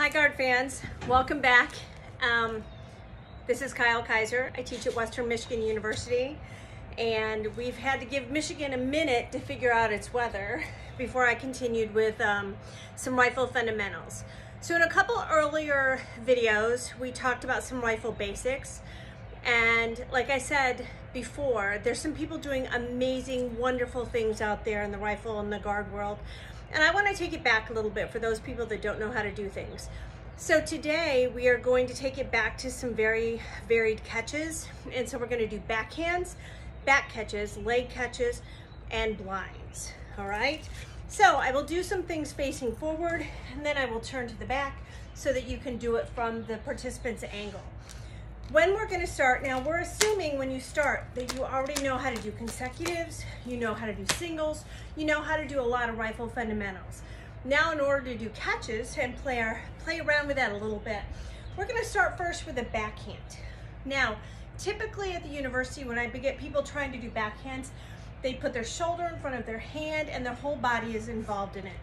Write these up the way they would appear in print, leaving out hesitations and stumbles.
Hi guard fans, welcome back. This is Kyle Keiser. I teach at Western Michigan University, and we've had to give Michigan a minute to figure out its weather before I continued with some rifle fundamentals. So in a couple earlier videos, we talked about some rifle basics, and like I said before, there's some people doing amazing, wonderful things out there in the rifle and the guard world. And I want to take it back a little bit for those people that don't know how to do things. So today we are going to take it back to some very varied catches. And so we're going to do backhands, back catches, leg catches, and blinds. All right. So I will do some things facing forward, and then I will turn to the back so that you can do it from the participant's angle. When we're going to start, now we're assuming when you start that you already know how to do consecutives, you know how to do singles, you know how to do a lot of rifle fundamentals. Now in order to do catches and play around with that a little bit, we're going to start first with a backhand. Now, typically at the university when I get people trying to do backhands, they put their shoulder in front of their hand and their whole body is involved in it.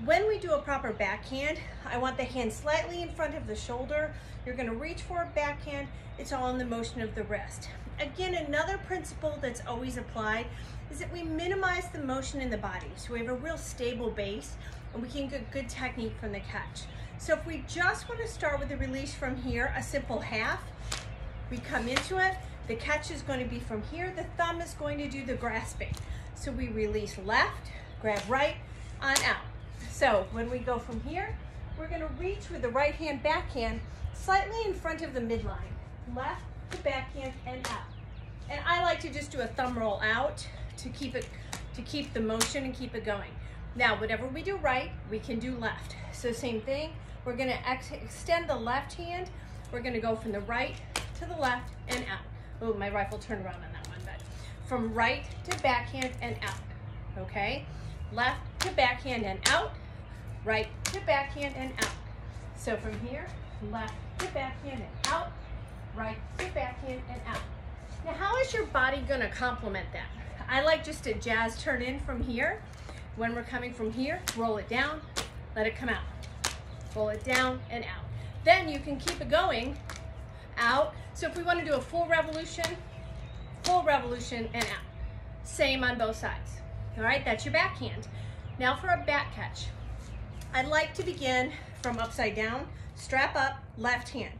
When we do a proper backhand, I want the hand slightly in front of the shoulder. You're going to reach for a backhand. It's all in the motion of the wrist. Again, another principle that's always applied is that we minimize the motion in the body. So we have a real stable base and we can get good technique from the catch. So if we just want to start with the release from here, a simple half, we come into it. The catch is going to be from here. The thumb is going to do the grasping. So we release left, grab right, on out. So when we go from here, we're going to reach with the right hand backhand slightly in front of the midline. Left to backhand and out. And I like to just do a thumb roll out to keep the motion and keep it going. Now, whatever we do right, we can do left. So same thing, we're going to extend the left hand. We're going to go from the right to the left and out. Oh, my rifle turned around on that one, but from right to backhand and out. Okay? Left to backhand and out. Right to backhand and out. So from here, left to backhand and out. Right to backhand and out. Now, how is your body going to complement that? I like just a jazz turn in from here. When we're coming from here, roll it down, let it come out. Roll it down and out. Then you can keep it going out. So if we want to do a full revolution and out. Same on both sides. All right, that's your backhand. Now for a back catch. I'd like to begin from upside down, strap up, left hand.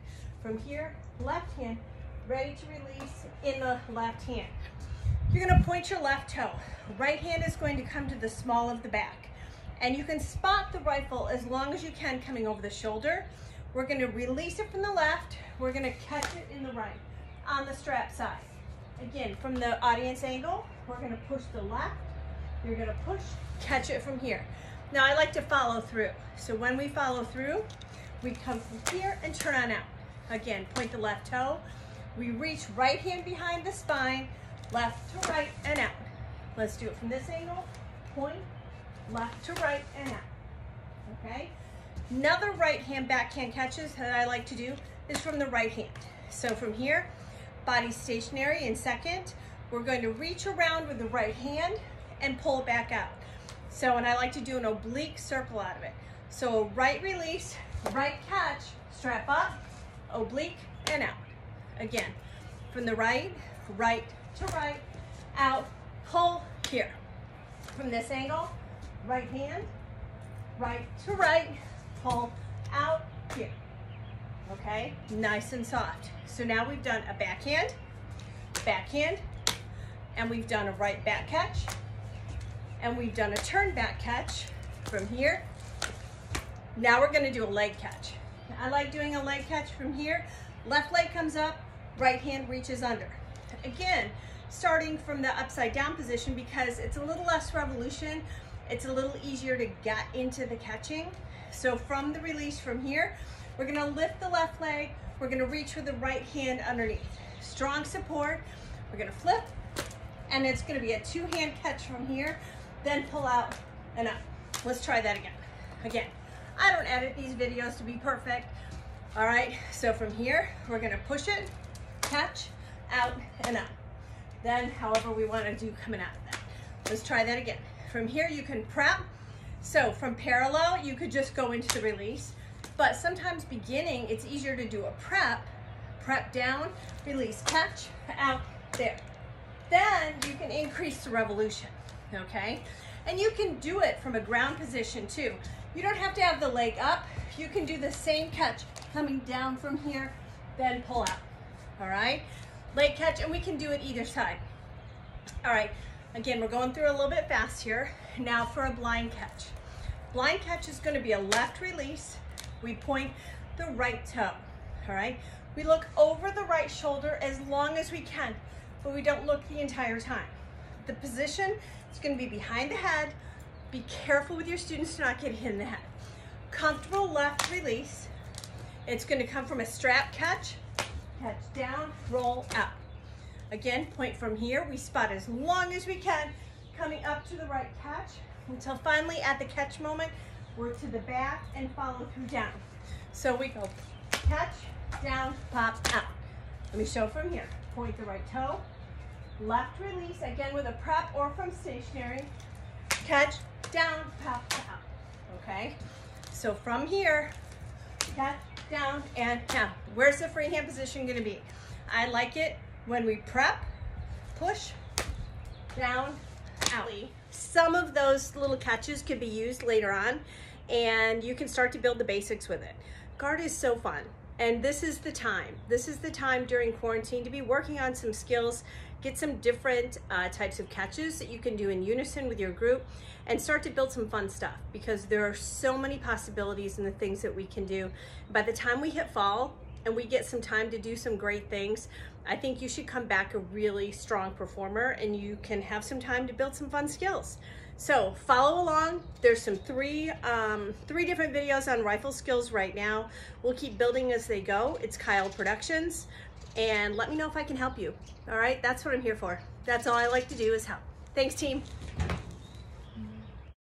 From here, left hand, ready to release in the left hand. You're going to point your left toe. Right hand is going to come to the small of the back. And you can spot the rifle as long as you can coming over the shoulder. We're going to release it from the left. We're going to catch it in the right on the strap side. Again, from the audience angle, we're going to push the left. You're going to push, catch it from here. Now I like to follow through. So when we follow through, we come from here and turn on out. Again, point the left toe. We reach right hand behind the spine, left to right and out. Let's do it from this angle. Point, left to right and out. Okay? Another right hand backhand catches that I like to do is from the right hand. So from here, body stationary in second. We're going to reach around with the right hand and pull it back out. So, and I like to do an oblique circle out of it. So right release, right catch, strap up, oblique, and out. Again, from the right to right, out, pull, here. From this angle, right hand, right to right, pull, out, here. Okay, nice and soft. So now we've done a backhand, and we've done a right back catch, and we've done a turn back catch from here. Now we're going to do a leg catch. I like doing a leg catch from here. Left leg comes up, right hand reaches under. Again, starting from the upside down position because it's a little less revolution. It's a little easier to get into the catching. So from the release from here, we're going to lift the left leg. We're going to reach with the right hand underneath. Strong support. We're going to flip, and it's going to be a two-hand catch from here. Then pull out and up. Let's try that again. Again, I don't edit these videos to be perfect. All right, so from here, we're gonna push it, catch, out, and up. Then however we wanna do coming out of that. Let's try that again. From here, you can prep. So from parallel, you could just go into the release. But sometimes beginning, it's easier to do a prep down, release, catch, out, there. Then you can increase the revolution, okay? And you can do it from a ground position too. You don't have to have the leg up. You can do the same catch coming down from here, then pull out, all right? Leg catch, and we can do it either side. All right, again, we're going through a little bit fast here. Now for a blind catch. Blind catch is gonna be a left release. We point the right toe, all right? We look over the right shoulder as long as we can, but we don't look the entire time. The position is gonna be behind the head. Be careful with your students to not get hit in the head. Comfortable left release. It's gonna come from a strap catch down, roll out. Again, point from here. We spot as long as we can, coming up to the right catch, until finally at the catch moment, we're to the back and follow through down. So we go catch, down, pop, out. Let me show from here. Point the right toe, left release, again with a prep or from stationary, catch, down, pop, out, okay? So from here, catch, down, and down. Where's the free hand position gonna be? I like it when we prep, push, down, out. Some of those little catches could be used later on, and you can start to build the basics with it. Guard is so fun, and this is the time. This is the time during quarantine to be working on some skills, get some different types of catches that you can do in unison with your group, and start to build some fun stuff, because there are so many possibilities in the things that we can do. By the time we hit fall and we get some time to do some great things, I think you should come back a really strong performer, and you can have some time to build some fun skills. So follow along. There's some three different videos on rifle skills right now. We'll keep building as they go. It's Kyle Productions, and let me know if I can help you. All right, that's what I'm here for. That's all I like to do is help. Thanks, team.